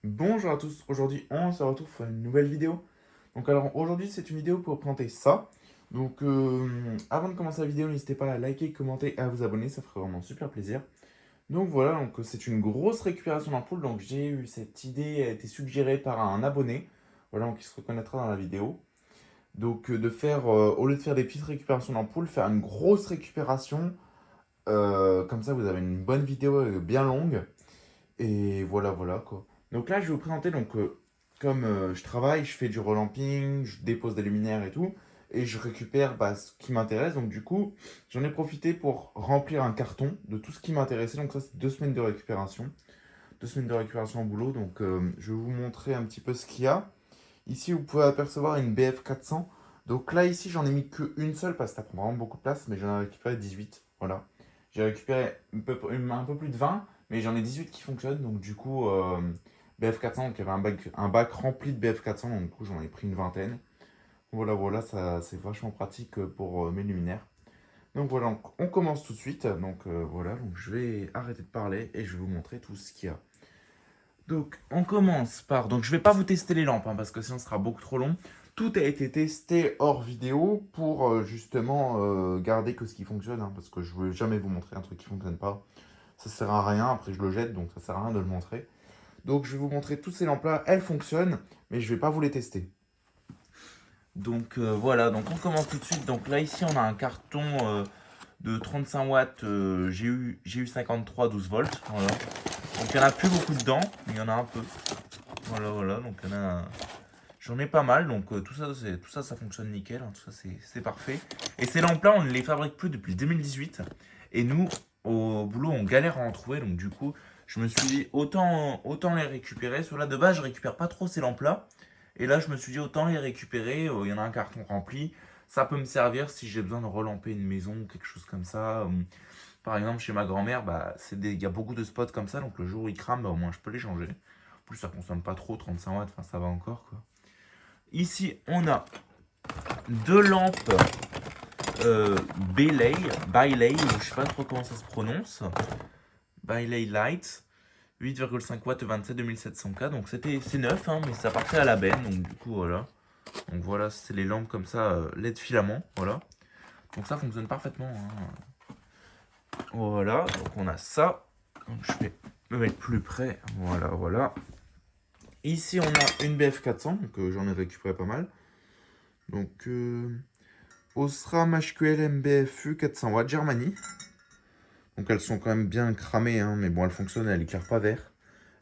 Bonjour à tous, aujourd'hui on se retrouve pour une nouvelle vidéo. Donc alors aujourd'hui c'est une vidéo pour présenter ça. Donc avant de commencer la vidéo, n'hésitez pas à liker, commenter et à vous abonner, ça ferait vraiment super plaisir. Donc voilà, donc c'est une grosse récupération d'ampoule. Donc j'ai eu cette idée, elle a été suggérée par un abonné, voilà, donc il se reconnaîtra dans la vidéo. Donc de faire, au lieu de faire des petites récupérations d'ampoules, faire une grosse récupération. Comme ça vous avez une bonne vidéo bien longue. Et voilà, voilà quoi. Donc là, je vais vous présenter, donc, comme je travaille, je fais du relamping, je dépose des luminaires et tout, et je récupère ce qui m'intéresse. Donc du coup, j'en ai profité pour remplir un carton de tout ce qui m'intéressait. Donc ça, c'est 2 semaines de récupération. 2 semaines de récupération au boulot. Donc je vais vous montrer un petit peu ce qu'il y a. Ici, vous pouvez apercevoir une BF 400. Donc là, ici, j'en ai mis qu'une seule parce que ça prend vraiment beaucoup de place, mais j'en ai récupéré 18. Voilà. J'ai récupéré un peu plus de 20, mais j'en ai 18 qui fonctionnent. Donc du coup, BF 400, donc il y avait un bac rempli de BF 400, donc du coup, j'en ai pris une vingtaine. Voilà, voilà, ça c'est vachement pratique pour mes luminaires. Donc voilà, on commence tout de suite. Donc voilà, donc je vais arrêter de parler et je vais vous montrer tout ce qu'il y a. Donc, on commence par. Donc, je vais pas vous tester les lampes, parce que sinon, ce sera beaucoup trop long. Tout a été testé hors vidéo pour justement garder que ce qui fonctionne, parce que je veux jamais vous montrer un truc qui fonctionne pas. Ça sert à rien, après je le jette, donc ça sert à rien de le montrer. Donc, je vais vous montrer toutes ces lampes-là, elles fonctionnent, mais je vais pas vous les tester. Donc, voilà, donc on commence tout de suite. Donc là, ici, on a un carton de 35 watts GU 53 12 volts. Voilà. Donc, il n'y en a plus beaucoup dedans, mais il y en a un peu. Voilà, voilà, donc il y en a. J'en ai pas mal, donc tout ça, ça fonctionne nickel, tout ça, c'est parfait. Et ces lampes-là, on ne les fabrique plus depuis 2018. Et nous, au boulot, on galère à en trouver, donc du coup, je me suis dit, autant les récupérer. Ceux-là, de base, je récupère pas trop ces lampes-là. Et là, je me suis dit, autant les récupérer. Il y en a un carton rempli. Ça peut me servir si j'ai besoin de relamper une maison ou quelque chose comme ça. Par exemple, chez ma grand-mère, il y a beaucoup de spots comme ça, donc le jour où ils crament, au moins je peux les changer. En plus, ça consomme pas trop, 35 watts, enfin ça va encore quoi. Ici, on a deux lampes Bailey, je sais pas trop comment ça se prononce. Bailey Light, 8,5 watts 27 2700K. Donc c'est neuf, mais ça partait à la benne. Donc du coup, voilà. Donc voilà, c'est les lampes comme ça, LED filament. Voilà. Donc ça fonctionne parfaitement. Voilà, donc on a ça. Donc je vais me mettre plus près. Voilà, voilà. Ici, on a une BF 400, donc j'en ai récupéré pas mal. Donc, Osram HQL MBFU 400 watts Germany. Donc elles sont quand même bien cramées, mais bon, elles fonctionnent, elles éclairent pas vert.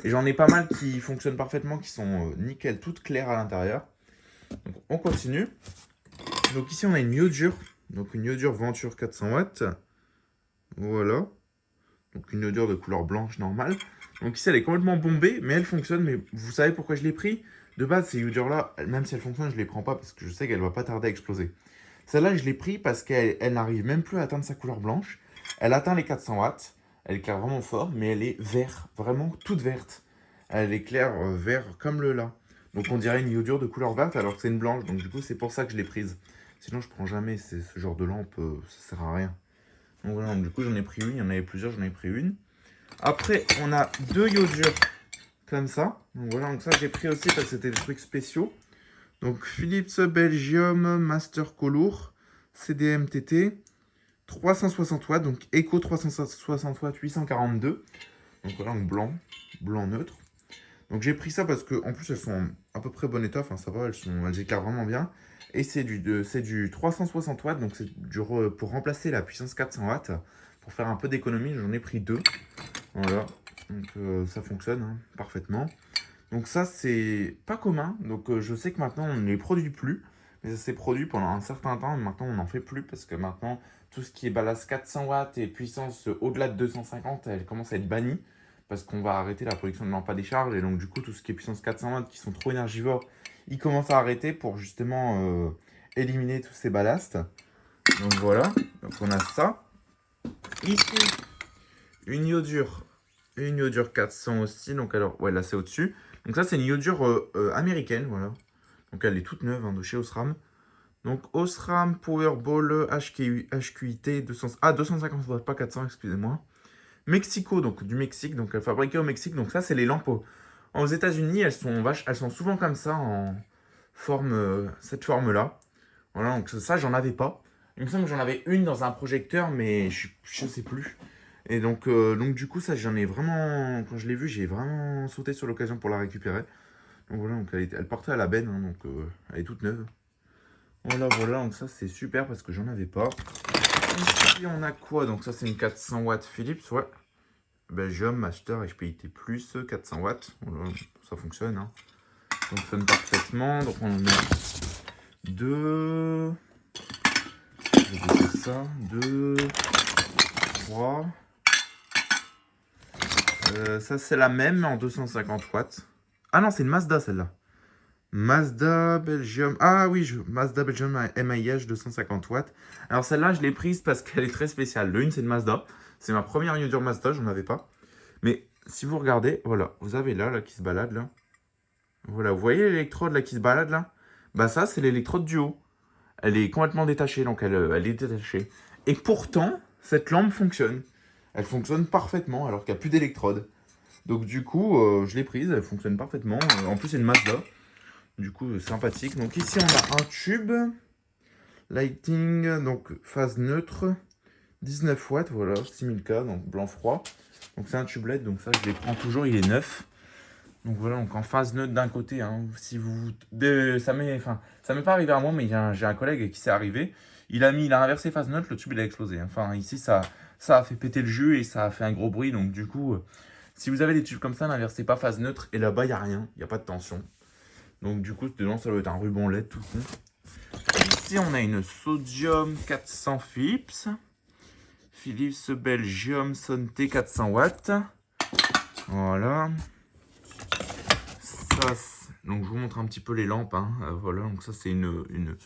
Et j'en ai pas mal qui fonctionnent parfaitement, qui sont nickel, toutes claires à l'intérieur. Donc on continue. Donc ici on a une iodure, donc une iodure Venture 400 watts. Voilà. Donc une iodure de couleur blanche normale. Donc ici elle est complètement bombée, mais elle fonctionne. Mais vous savez pourquoi je l'ai pris? De base, ces iodures-là, même si elles fonctionnent, je les prends pas parce que je sais qu'elle va pas tarder à exploser. Celle-là, je l'ai pris parce qu'elle n'arrive même plus à atteindre sa couleur blanche. Elle atteint les 400 watts. Elle éclaire vraiment fort, mais elle est verte, vraiment toute verte. Elle éclaire vert comme le lait. Donc on dirait une iodure de couleur verte alors que c'est une blanche. Donc du coup, c'est pour ça que je l'ai prise. Sinon, je prends jamais ce genre de lampe, ça sert à rien. Donc voilà, donc, du coup, j'en ai pris une. Il y en avait plusieurs, j'en ai pris une. Après, on a deux iodures comme ça. Donc voilà, donc ça, j'ai pris aussi parce que c'était des trucs spéciaux. Donc Philips Belgium Master Color CDMTT 360 watts, donc Eco 360 watts 842. Donc voilà, en blanc, blanc neutre. Donc j'ai pris ça parce que en plus elles sont à peu près bon état, enfin ça va, elles éclairent vraiment bien. Et c'est du 360 watts, donc c'est pour remplacer la puissance 400 watts. Pour faire un peu d'économie, j'en ai pris deux. Voilà, donc ça fonctionne parfaitement. Donc ça, c'est pas commun. Donc je sais que maintenant, on ne les produit plus. Mais ça s'est produit pendant un certain temps. Et maintenant, on n'en fait plus. Parce que maintenant, tout ce qui est ballast 400 watts et puissance au-delà de 250, elle commence à être bannie. Parce qu'on va arrêter la production de lampes à décharge. Et donc, du coup, tout ce qui est puissance 400 watts qui sont trop énergivores, ils commencent à arrêter pour justement éliminer tous ces ballasts. Donc voilà. Donc on a ça. Ici, une iodure. Une iodure 400 aussi. Donc alors, ouais, là, c'est au-dessus. Donc ça, c'est une iodure américaine, voilà. Donc elle est toute neuve de chez Osram. Donc Osram Powerball HQIT 200, 250 watts, pas 400, excusez-moi. Mexico, donc du Mexique, donc fabriquée au Mexique. Donc ça, c'est les lampes Aux États-Unis, elles sont souvent comme ça, en forme, cette forme-là. Voilà, donc ça, j'en avais pas. Il me semble que j'en avais une dans un projecteur, mais je sais plus. Et donc du coup, ça, j'en ai vraiment. Quand je l'ai vu, j'ai vraiment sauté sur l'occasion pour la récupérer. Donc voilà, donc elle partait à la benne, hein, donc elle est toute neuve. Voilà, voilà, donc ça, c'est super parce que j'en avais pas. Ici, on a quoi? Donc ça, c'est une 400 watts Philips, ouais. Belgium, Master, HPIT+, 400 watts. Voilà, ça fonctionne, hein. Ça fonctionne parfaitement. Donc on en a deux. Je vais baisser ça. 2, 3. Ça, c'est la même, mais en 250 watts. Ah non, c'est une Mazda, celle-là. Mazda Belgium. Ah oui, Mazda Belgium MIH 250 watts. Alors celle-là, je l'ai prise parce qu'elle est très spéciale. Le une, c'est une Mazda. C'est ma première Yodur Mazda, j'en avais pas. Mais si vous regardez, voilà, vous avez là qui se balade, là. Voilà, vous voyez l'électrode là qui se balade, là? Bah ça, c'est l'électrode du haut. Elle est complètement détachée, donc elle est détachée. Et pourtant, cette lampe fonctionne. Elle fonctionne parfaitement, alors qu'il n'y a plus d'électrode. Donc du coup, je l'ai prise, elle fonctionne parfaitement. En plus, c'est une Mazda. Du coup, sympathique. Donc ici, on a un tube. Lighting, donc phase neutre. 19 watts, voilà, 6000K, donc blanc froid. Donc c'est un tube LED, donc ça, je les prends toujours, il est neuf. Donc voilà, donc en phase neutre d'un côté, hein, si vous, ça m'est pas arrivé à moi, mais j'ai un collègue qui s'est arrivé. Il a inversé phase neutre, le tube il a explosé. Enfin ici ça a fait péter le jus et ça a fait un gros bruit. Donc du coup, si vous avez des tubes comme ça, n'inversez pas phase neutre. Et là-bas il y a rien, il y a pas de tension. Donc du coup dedans ça doit être un ruban LED tout con. Ici on a une Sodium 400 Philips. Philips Belgium Sonté 400 watts. Voilà. Ça, donc je vous montre un petit peu les lampes, hein. Voilà, donc ça c'est une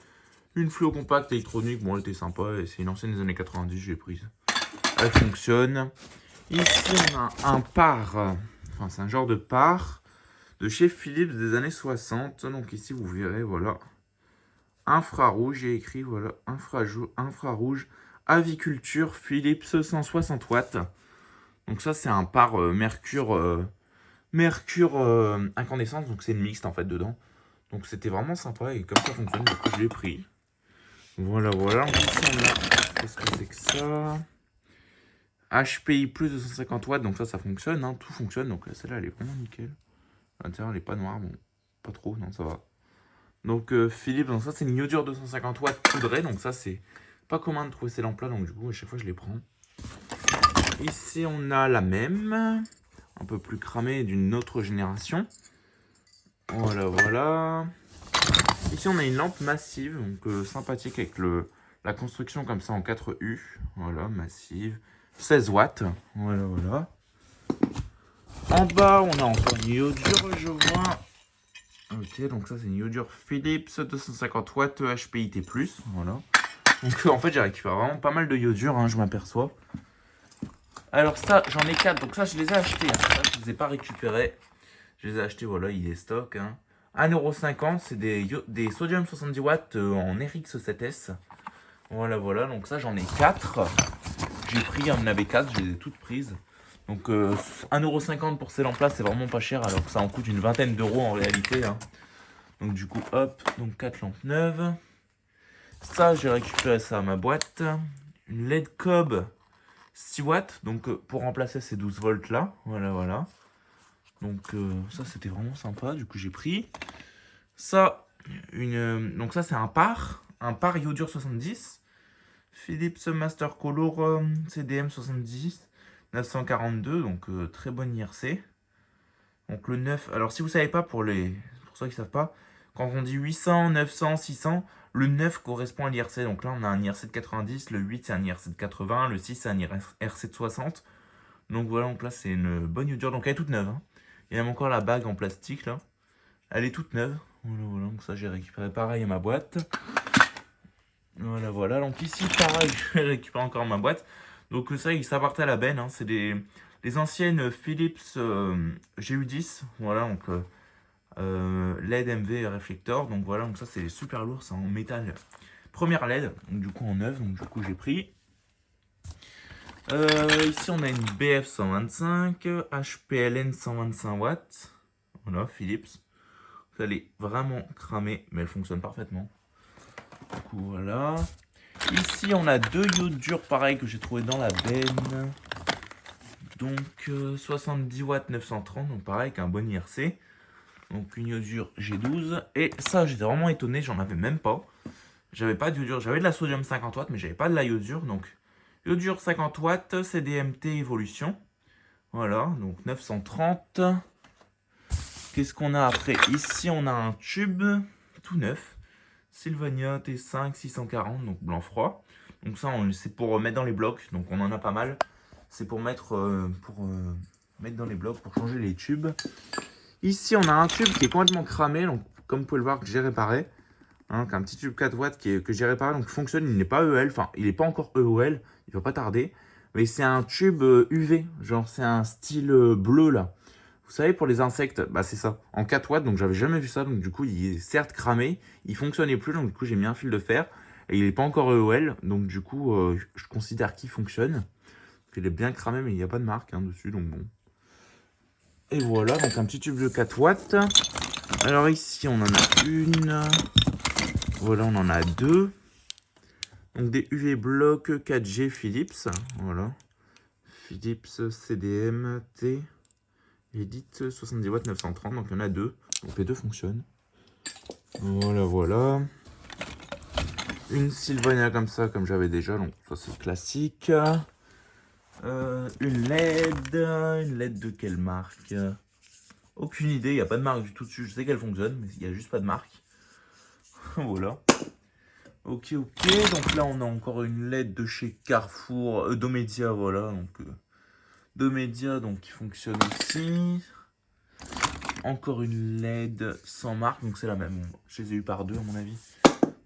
fluo compacte électronique. Bon, elle était sympa et c'est une ancienne des années 90, j'ai prise. Elle fonctionne. Ici on a un par, enfin c'est un genre de par de chez Philips des années 60. Donc ici vous verrez, voilà, infrarouge, j'ai écrit, voilà, infrarouge, aviculture Philips 160 watts. Donc ça c'est un par Mercure incandescence, donc c'est une mixte en fait dedans. Donc c'était vraiment sympa et comme ça fonctionne, du coup je l'ai pris. Voilà, voilà. Ici on a, qu'est-ce que c'est que ça? HPI plus de 150 watts, donc ça fonctionne, hein, tout fonctionne. Donc là celle-là elle est vraiment nickel. À l'intérieur elle est pas noire, bon, pas trop, non ça va. Donc Philips, donc ça c'est une iodure 250 watts poudrée, donc ça c'est pas commun de trouver ces lampes là, donc du coup à chaque fois je les prends. Ici on a la même, un peu plus cramée d'une autre génération. Voilà, voilà. Ici, on a une lampe massive, donc sympathique avec la construction comme ça en 4U. Voilà, massive. 16 watts. Voilà, voilà. En bas, on a encore une iodure, je vois. Ok, donc ça, c'est une iodure Philips 250 watts HPIT+. Voilà. Donc en fait, j'ai récupéré vraiment pas mal de iodure, hein, je m'aperçois. Alors ça, j'en ai 4, donc ça, je les ai achetés. Hein. Ça, je les ai pas récupérés. Je les ai achetés, voilà, il est stock. Hein. 1,50 €, c'est des sodium 70 watts en RX7S. Voilà, voilà, donc ça j'en ai 4. J'ai pris, il y en avait 4, je les ai toutes prises. Donc 1,50 € pour ces lampes-là, c'est vraiment pas cher, alors que ça en coûte une vingtaine d'euros en réalité. Hein. Donc du coup, hop, donc 4 lampes neuves. Ça, j'ai récupéré ça à ma boîte. Une LED Cob 6 watts, donc pour remplacer ces 12 volts là. Voilà, voilà. Donc ça c'était vraiment sympa, du coup j'ai pris. Ça, donc ça c'est un par iodure 70. Philips Master Color CDM 70 942, donc très bonne IRC. Donc le 9, alors si vous savez pas, pour ceux qui savent pas, quand on dit 800, 900, 600, le 9 correspond à l'IRC. Donc là on a un IRC de 90, le 8 c'est un IRC de 80, le 6 c'est un IRC de 60. Donc voilà, donc là c'est une bonne iodure, donc elle est toute neuve. Hein. Il y a même encore la bague en plastique là. Elle est toute neuve. Voilà, voilà, donc ça j'ai récupéré pareil à ma boîte. Voilà, voilà. Donc ici, pareil, je vais récupérer encore ma boîte. Donc ça partait à la benne. Hein. C'est les anciennes Philips GU10. Voilà, donc LED MV réflector. Donc voilà, donc ça c'est super lourd, c'est en métal. Première LED, donc du coup en neuf, donc du coup j'ai pris. Ici on a une BF 125, HPLN 125 watts. Voilà, Philips. Elle est vraiment cramée, mais elle fonctionne parfaitement. Du coup, voilà. Ici, on a deux iodes durs pareil que j'ai trouvé dans la benne. Donc, 70 watts 930, donc pareil, avec un bon IRC. Donc, une iodure G12. Et ça, j'étais vraiment étonné, j'en avais même pas. J'avais pas d'iodure, j'avais de la sodium 50 watts, mais j'avais pas de la iodure. Donc, iodure 50 watts, CDMT Evolution. Voilà, donc 930. Qu'est-ce qu'on a après? Ici, on a un tube tout neuf. Sylvania T5 640, donc blanc froid. Donc ça, c'est pour mettre dans les blocs, donc on en a pas mal. C'est pour mettre dans les blocs, pour changer les tubes. Ici, on a un tube qui est complètement cramé, donc comme vous pouvez le voir, que j'ai réparé. Hein, un petit tube 4 watts que j'ai réparé, donc il fonctionne, il n'est pas EL, enfin, il n'est pas encore EOL, il va pas tarder. Mais c'est un tube UV, genre c'est un style bleu là. Vous savez, pour les insectes, bah c'est ça, en 4 watts, donc j'avais jamais vu ça, donc du coup il est certes cramé, il fonctionnait plus, donc du coup j'ai mis un fil de fer, et il n'est pas encore EOL, donc du coup je considère qu'il fonctionne. Il est bien cramé, mais il n'y a pas de marque hein, dessus, donc bon. Et voilà, donc un petit tube de 4 watts. Alors ici on en a une, voilà on en a deux. Donc des UV blocs 4G Philips, voilà. Philips CDM T. Edit 70 watts 930, donc il y en a deux. Donc les deux fonctionnent. Voilà, voilà. Une Sylvania comme ça, comme j'avais déjà, donc ça c'est classique. Une LED de quelle marque? Aucune idée, il n'y a pas de marque du tout dessus. Je sais qu'elle fonctionne, mais il n'y a juste pas de marque. Voilà. Ok, ok. Donc là, on a encore une LED de chez Carrefour, Domedia, voilà. Donc Domedia, donc qui fonctionne aussi. Encore une LED sans marque, donc c'est la même. Je les ai eu par deux à mon avis.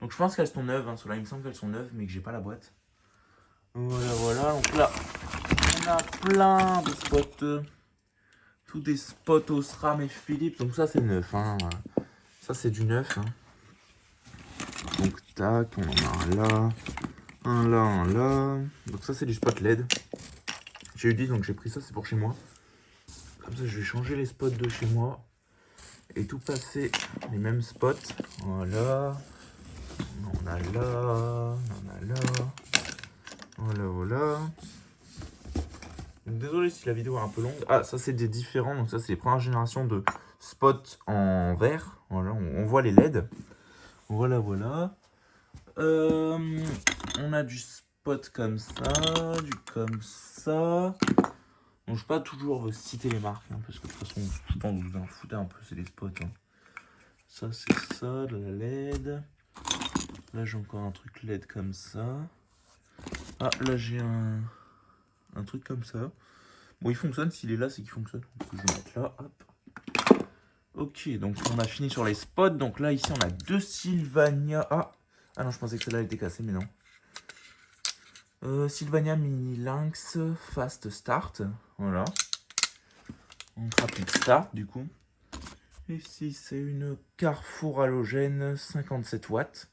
Donc je pense qu'elles sont neuves, hein. Ceux-là, il me semble qu'elles sont neuves, mais que j'ai pas la boîte. Voilà, voilà. Donc là, on a plein de spots. Tous des spots Osram et Philips. Donc ça, c'est neuf. Hein. Ça, c'est du neuf. Hein. Donc tac, on en a un là. Un là, un là. Donc ça, c'est du spot LED. J'ai eu 10, donc j'ai pris ça, c'est pour chez moi. Comme ça, je vais changer les spots de chez moi. Et tout passer les mêmes spots. Voilà. On a là. On a là. Voilà, voilà. Donc, désolé si la vidéo est un peu longue. Ah, ça c'est des différents. Donc ça c'est les premières générations de spots en vert. Voilà, on voit les LED. Voilà, voilà. On a du spot comme ça, du comme ça. Donc, je ne vais pas toujours citer les marques, hein, parce que de toute façon, je pense que vous en foutez un peu, c'est des spots. Hein. Ça, c'est ça, de la LED. Là, j'ai encore un truc LED comme ça. Ah, là, j'ai un truc comme ça. Bon, il fonctionne, s'il est là, c'est qu'il fonctionne. Donc, je vais le mettre là, hop. Ok, donc on a fini sur les spots. Donc là, ici, on a deux Sylvania. Ah non, je pensais que celle-là était cassée, mais non. Sylvania Mini Lynx Fast Start. Voilà. Donc rapide start, du coup. Ici, c'est une Carrefour halogène 57 watts.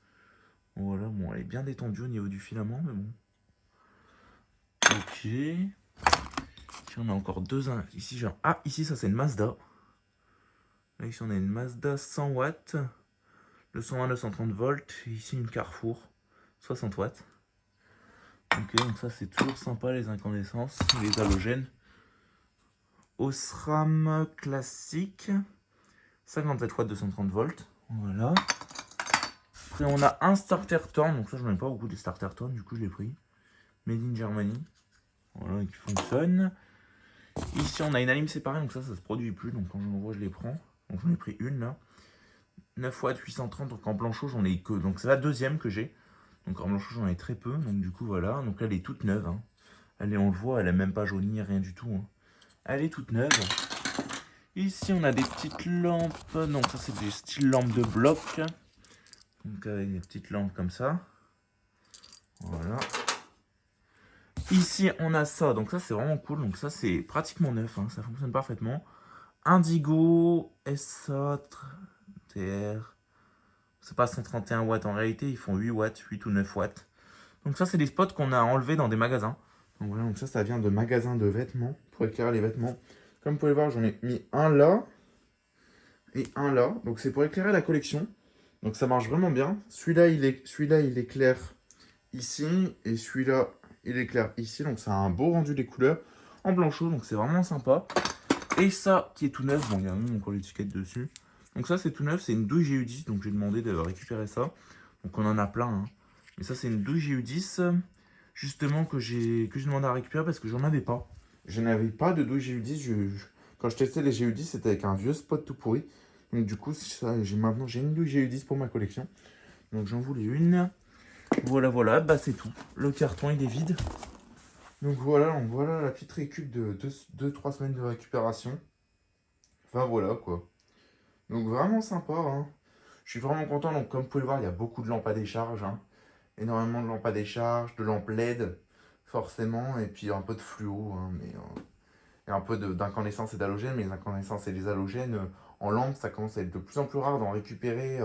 Voilà, bon, elle est bien détendue au niveau du filament, mais bon. Ok. Ici, on a encore deux. Ici, j'ai Ah, ici, ça, c'est une Mazda. Là, ici, on a une Mazda 100 watts. Le 120 230 volts. Et ici, une Carrefour 60 watts. Ok, donc ça, c'est toujours sympa, les incandescences, les halogènes. Osram classique. 57 watts 230 volts. Voilà. Après, on a un starter torn. Donc ça, je n'en ai pas beaucoup des starter torn. Du coup, je l'ai pris. Made in Germany. Voilà, qui fonctionne. Ici, on a une anime séparée. Donc ça se produit plus. Donc quand j'en vois, je les prends. Donc j'en ai pris une là. 9 watts 830. Donc en blanchot, j'en ai que. Donc c'est la deuxième que j'ai. Donc en blanchot, j'en ai très peu. Donc du coup, voilà. Donc là, elle est toute neuve. Hein. Elle est, on le voit, elle n'est même pas jaunie, rien du tout. Hein. Elle est toute neuve. Ici, on a des petites lampes. Donc ça, c'est des styles lampes de bloc. Donc avec des petites lampes comme ça. Voilà. Ici, on a ça. Donc ça, c'est vraiment cool. Donc ça, c'est pratiquement neuf. Hein. Ça fonctionne parfaitement. Indigo SA TR. C'est pas 131 watts en réalité. Ils font 8 watts, 8 ou 9 watts. Donc ça, c'est des spots qu'on a enlevés dans des magasins. Donc voilà, donc ça vient de magasins de vêtements. Pour éclairer les vêtements. Comme vous pouvez voir, j'en ai mis un là. et un là. Donc c'est pour éclairer la collection. Donc ça marche vraiment bien. Celui-là, il éclaire ici. Et celui-là, il éclaire ici. Donc ça a un beau rendu des couleurs en blanchot. Donc c'est vraiment sympa. Et ça qui est tout neuf. Bon, il y a même encore l'étiquette dessus. Donc ça c'est tout neuf. C'est une douille GU10. Donc j'ai demandé de récupérer ça. Donc on en a plein. Hein. Mais ça c'est une douille GU10. Justement que j'ai demandé à récupérer parce que j'en avais pas. Je n'avais pas de douille GU10. Quand je testais les GU10, c'était avec un vieux spot tout pourri. Donc du coup, maintenant j'ai une douille GU10 pour ma collection. Donc j'en voulais une. Voilà, voilà, bah c'est tout. Le carton il est vide. Donc voilà la petite récup de 2-3 semaines de récupération. Enfin voilà quoi. Donc vraiment sympa. Hein. Je suis vraiment content. Donc comme vous pouvez le voir, il y a beaucoup de lampes à décharge. Hein. Énormément de lampes à décharge, de lampes LED forcément. Et puis un peu de fluo. Hein, et un peu d'incandescence et d'halogène. Mais les incandescences et les halogènes en lampe, ça commence à être de plus en plus rare d'en récupérer.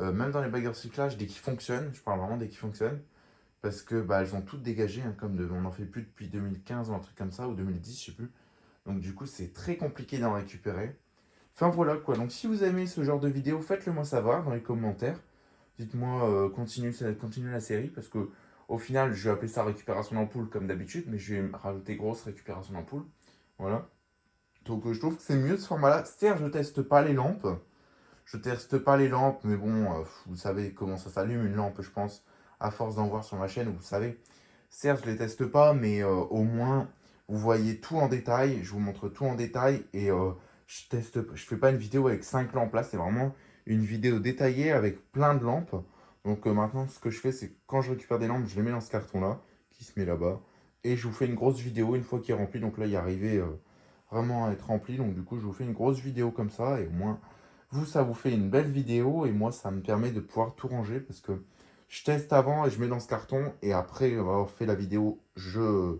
Même dans les bagues de recyclage, dès qu'ils fonctionnent, je parle vraiment dès qu'ils fonctionnent, parce que bah, elles ont toutes dégagé, hein, on n'en fait plus depuis 2015 ou un truc comme ça, ou 2010, je sais plus. Donc du coup, c'est très compliqué d'en récupérer. Enfin voilà quoi, donc si vous aimez ce genre de vidéo, faites-le moi savoir dans les commentaires. Dites-moi, continue la série, parce que au final, je vais appeler ça récupération d'ampoule comme d'habitude, mais je vais rajouter grosse récupération d'ampoule. Voilà. Donc je trouve que c'est mieux ce format-là. Certes, je teste pas les lampes. Je teste pas les lampes, mais bon, vous savez comment ça s'allume une lampe, je pense, à force d'en voir sur ma chaîne, vous savez. Certes, je les teste pas, mais au moins, vous voyez tout en détail, je vous montre tout en détail, et je fais pas une vidéo avec 5 lampes là, c'est vraiment une vidéo détaillée avec plein de lampes. Donc maintenant, ce que je fais, c'est que quand je récupère des lampes, je les mets dans ce carton-là, qui se met là-bas, et je vous fais une grosse vidéo une fois qu'il est rempli. Donc là, il est arrivé vraiment à être rempli, donc du coup, je vous fais une grosse vidéo comme ça, et au moins... Vous, ça vous fait une belle vidéo et moi, ça me permet de pouvoir tout ranger parce que je teste avant et je mets dans ce carton et après avoir fait la vidéo, je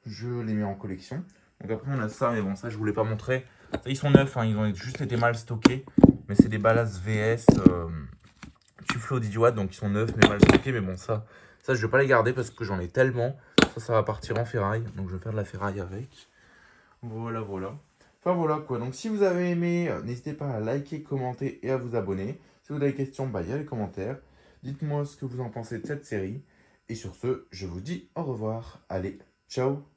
les mets en collection. Donc après, on a ça, mais bon, ça, je ne voulais pas montrer. Ça, ils sont neufs, hein, ils ont juste été mal stockés, mais c'est des Balas VS Tuflo 10 watts, donc ils sont neufs mais mal stockés. Mais bon, ça je ne vais pas les garder parce que j'en ai tellement. Ça va partir en ferraille, donc je vais faire de la ferraille avec. Voilà, voilà. Enfin voilà quoi, donc si vous avez aimé, n'hésitez pas à liker, commenter et à vous abonner. Si vous avez des questions, bah il y a les commentaires. Dites-moi ce que vous en pensez de cette série. Et sur ce, je vous dis au revoir. Allez, ciao!